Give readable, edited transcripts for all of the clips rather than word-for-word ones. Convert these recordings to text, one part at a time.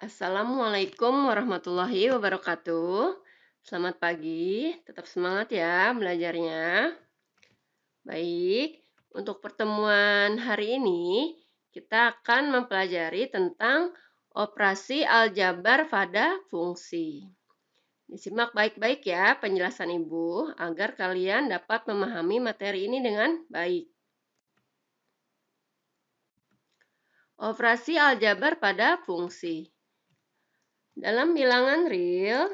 Assalamualaikum warahmatullahi wabarakatuh. Selamat pagi, tetap semangat ya belajarnya. Baik, untuk pertemuan hari ini kita akan mempelajari tentang operasi aljabar pada fungsi. Disimak baik-baik ya penjelasan Ibu agar kalian dapat memahami materi ini dengan baik. Operasi aljabar pada fungsi. Dalam bilangan real,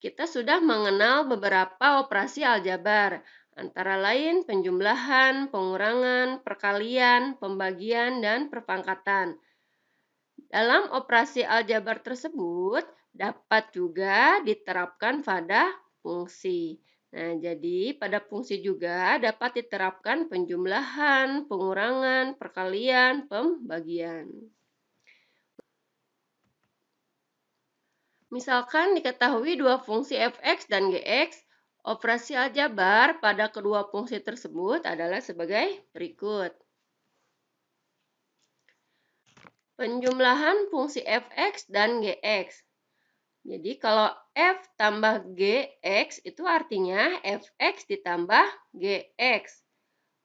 kita sudah mengenal beberapa operasi aljabar, antara lain penjumlahan, pengurangan, perkalian, pembagian, dan perpangkatan. Dalam operasi aljabar tersebut, dapat juga diterapkan pada fungsi. Nah, jadi pada fungsi juga dapat diterapkan penjumlahan, pengurangan, perkalian, pembagian. Misalkan diketahui dua fungsi f(x) dan gx, operasi aljabar pada kedua fungsi tersebut adalah sebagai berikut. Penjumlahan fungsi f(x) dan gx. Jadi kalau f tambah gx itu artinya f(x) ditambah gx.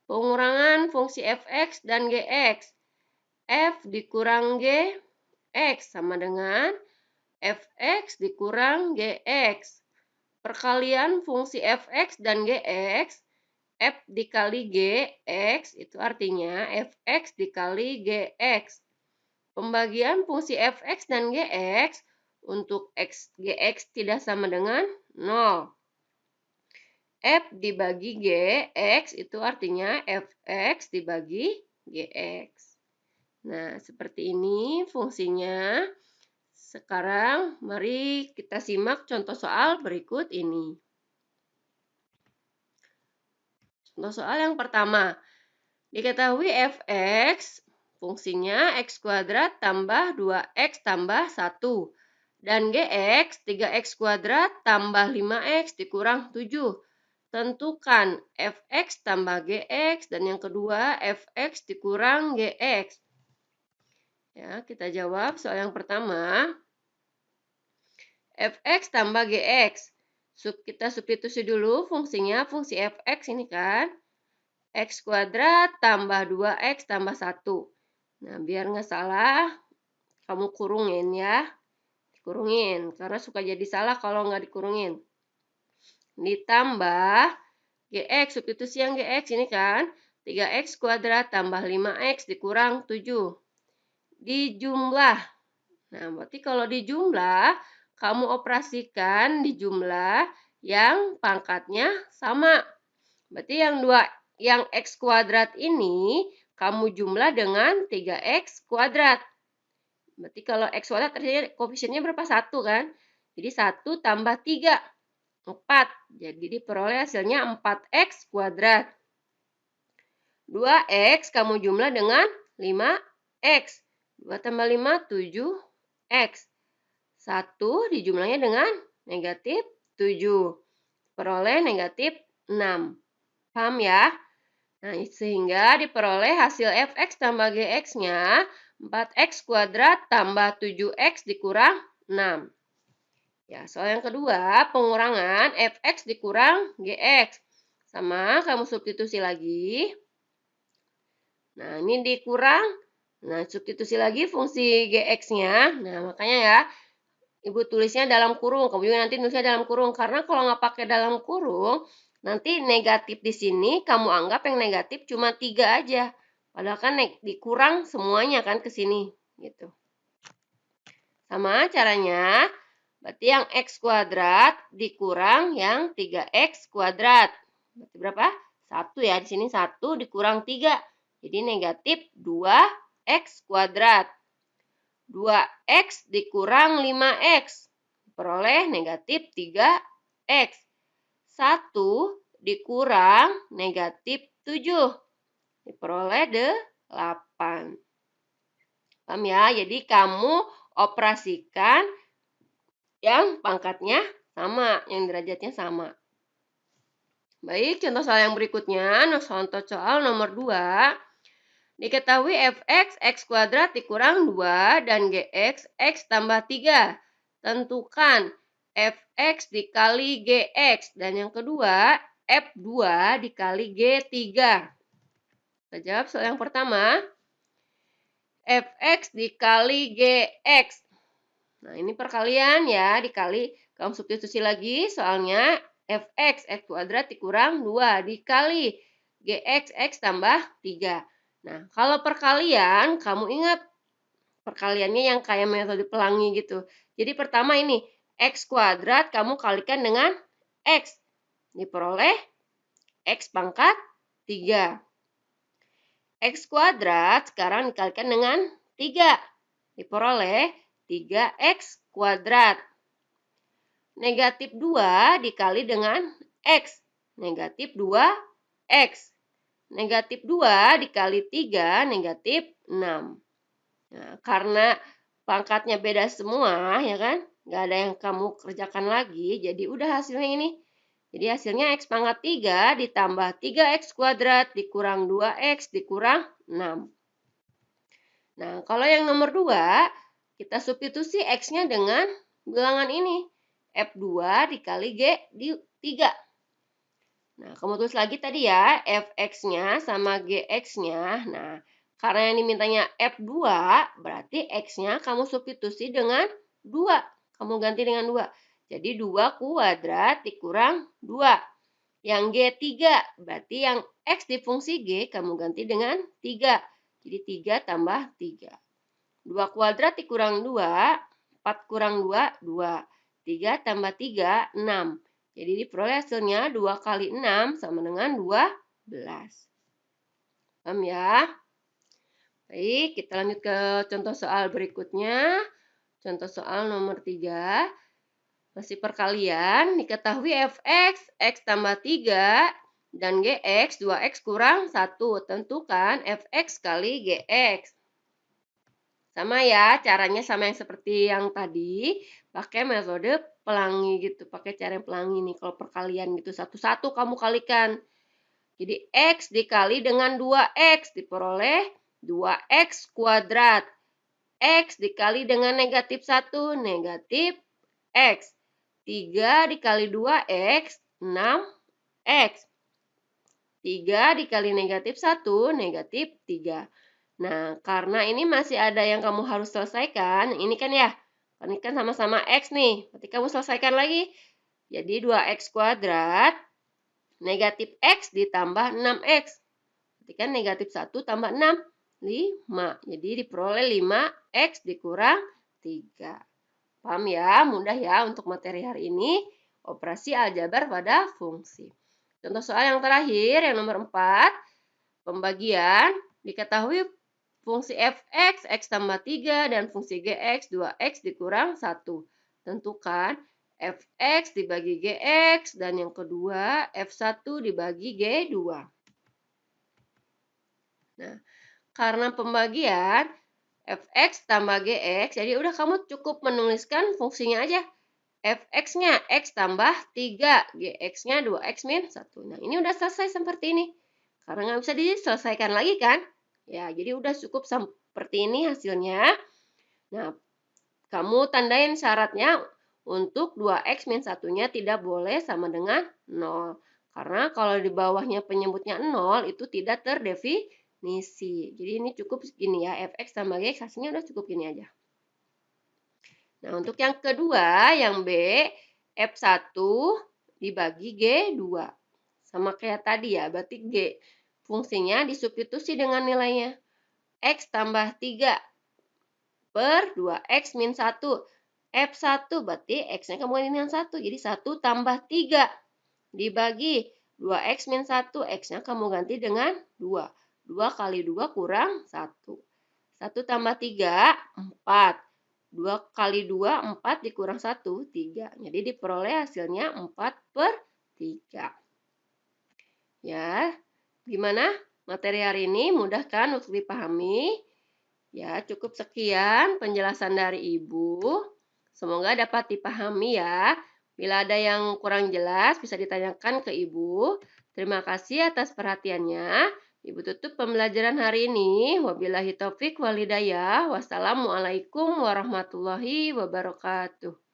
Pengurangan fungsi f(x) dan gx. F dikurang gx sama dengan f(x) dikurang gx. Perkalian fungsi f(x) dan gx, f dikali gx itu artinya f(x) dikali gx. Pembagian fungsi f(x) dan gx, untuk gx tidak sama dengan 0. F dibagi gx itu artinya f(x) dibagi gx. Nah, seperti ini fungsinya. Sekarang mari kita simak contoh soal berikut ini. Contoh soal yang pertama. Diketahui f(x) fungsinya x kuadrat tambah 2x tambah 1 dan gx 3x kuadrat tambah 5x dikurang 7. Tentukan f(x) tambah gx dan yang kedua f(x) dikurang gx. Ya, kita jawab soal yang pertama. f(x) tambah gx. Kita substitusi dulu fungsinya, fungsi f(x) ini kan. X kuadrat tambah 2x tambah 1. Nah, biar nggak salah, kamu kurungin ya. Dikurungin, karena suka jadi salah kalau nggak dikurungin. Ditambah gx, substitusi yang gx ini kan. 3x kuadrat tambah 5x dikurang 7. Dijumlah. Nah, berarti kalau dijumlah, kamu operasikan dijumlah yang pangkatnya sama. Berarti yang x kuadrat ini kamu jumlah dengan 3x kuadrat. Berarti kalau x kuadrat artinya koefisiennya berapa? 1 kan? Jadi 1 tambah 3, 4. Jadi diperoleh hasilnya 4x kuadrat. 2x kamu jumlah dengan 5x. 2 tambah 5, 7x. 1 dijumlahnya dengan negatif 7. Peroleh negatif 6. Paham ya? Nah, sehingga diperoleh hasil f(x) tambah gx-nya 4x kuadrat tambah 7x dikurang 6. Ya, soal yang kedua, pengurangan f(x) dikurang gx. Sama, kamu substitusi lagi. Nah, ini dikurang. Nah, substitusi lagi fungsi gx-nya. Nah, makanya ya, Ibu tulisnya dalam kurung. Kamu juga nanti tulisnya dalam kurung. Karena kalau nggak pakai dalam kurung, nanti negatif di sini kamu anggap yang negatif cuma 3 aja. Padahal kan dikurang semuanya kan ke sini. Gitu. Sama caranya, berarti yang x kuadrat dikurang yang 3x kuadrat. Berarti berapa? 1 ya. Di sini 1 dikurang 3. Jadi negatif 2x kuadrat. 2x dikurang 5x. Peroleh negatif 3x. 1 dikurang negatif 7. Diperoleh 8. Paham ya? Jadi kamu operasikan yang pangkatnya sama, yang derajatnya sama. Baik, contoh soal yang berikutnya. Contoh soal nomor 2. Diketahui fx, x kuadrat dikurang 2 dan gx, x tambah 3. Tentukan fx dikali gx. Dan yang kedua, f2 dikali g3. Kita jawab soal yang pertama. Fx dikali gx. Nah, ini perkalian ya, dikali. Kamu substitusi lagi, soalnya fx, x kuadrat dikurang 2 dikali gx, x tambah 3. Nah, kalau perkalian, kamu ingat perkaliannya yang kayak metode pelangi gitu. Jadi pertama ini, x kuadrat kamu kalikan dengan x. Diperoleh x pangkat 3. X kuadrat sekarang dikalikan dengan 3. Diperoleh 3x kuadrat. Negatif 2 dikali dengan x. Negatif 2x. Negatif 2 dikali 3, negatif 6. Nah, karena pangkatnya beda semua, ya kan? Nggak ada yang kamu kerjakan lagi, jadi udah hasilnya ini. Jadi hasilnya x pangkat 3 ditambah 3x kuadrat dikurang 2x dikurang 6. Nah, kalau yang nomor 2, kita substitusi x-nya dengan bilangan ini. F2 dikali G di 3. Nah, kamu tulis lagi tadi ya, fx-nya sama gx-nya. Nah, karena yang dimintanya F2, berarti x-nya kamu substitusi dengan 2. Kamu ganti dengan 2. Jadi 2 kuadrat dikurang 2. Yang G3, berarti yang X di fungsi G kamu ganti dengan 3. Jadi 3 tambah 3. 2 kuadrat dikurang 2, 4 kurang 2, 2. 3 tambah 3, 6. Jadi diperoleh hasilnya 2 kali 6 sama dengan 12. Paham ya? Baik, kita lanjut ke contoh soal berikutnya. Contoh soal nomor 3. Masih perkalian, diketahui fx, x tambah 3, dan gx, 2x kurang 1. Tentukan fx kali gx. Sama ya, caranya sama yang seperti yang tadi, pakai metode pelangi gitu, pakai cara yang pelangi nih. Kalau perkalian gitu, satu-satu kamu kalikan. Jadi x dikali dengan 2x, diperoleh 2x kuadrat. X dikali dengan negatif 1, negatif x. 3 dikali 2x, 6x. 3 dikali negatif 1, negatif 3. Nah, karena ini masih ada yang kamu harus selesaikan, ini kan ya, ini kan sama-sama x nih. Berarti kamu selesaikan lagi. Jadi 2x kuadrat, negatif x ditambah 6x. Berarti kan negatif 1 tambah 6, 5. Jadi diperoleh 5x dikurang 3. Paham ya? Mudah ya untuk materi hari ini. Operasi aljabar pada fungsi. Contoh soal yang terakhir, yang nomor 4. Pembagian, diketahui fungsi fx, x tambah 3, dan fungsi gx, 2x dikurang 1. Tentukan fx dibagi gx, dan yang kedua f1 dibagi g2. Nah, karena pembagian fx tambah gx, jadi udah kamu cukup menuliskan fungsinya aja. Fx-nya x tambah 3, gx-nya 2x min 1. Nah, ini udah selesai seperti ini. Karena nggak bisa diselesaikan lagi kan? Ya, jadi udah cukup seperti ini hasilnya. Nah, kamu tandain syaratnya untuk 2x min 1-nya tidak boleh sama dengan 0. Karena kalau di bawahnya penyebutnya 0 itu tidak terdefinisi. Jadi ini cukup segini ya, fx tambah gx hasilnya udah cukup gini aja. Nah, untuk yang kedua, yang B, F1 dibagi G2. Sama kayak tadi ya, berarti G. Fungsinya disubstitusi dengan nilainya. X tambah 3 per 2X min 1. F1 berarti X-nya kamu ganti dengan 1. Jadi 1 tambah 3 dibagi 2X min 1. X-nya kamu ganti dengan 2. 2 kali 2 kurang 1. 1 tambah 3, 4. 2 kali 2, 4 dikurang 1, 3. Jadi diperoleh hasilnya 4 per 3. Ya, gimana materi hari ini? Mudah kan untuk dipahami? Ya, cukup sekian penjelasan dari Ibu. Semoga dapat dipahami ya. Bila ada yang kurang jelas, bisa ditanyakan ke Ibu. Terima kasih atas perhatiannya. Ibu tutup pembelajaran hari ini. Wabillahi taufik walhidayah. Wassalamualaikum warahmatullahi wabarakatuh.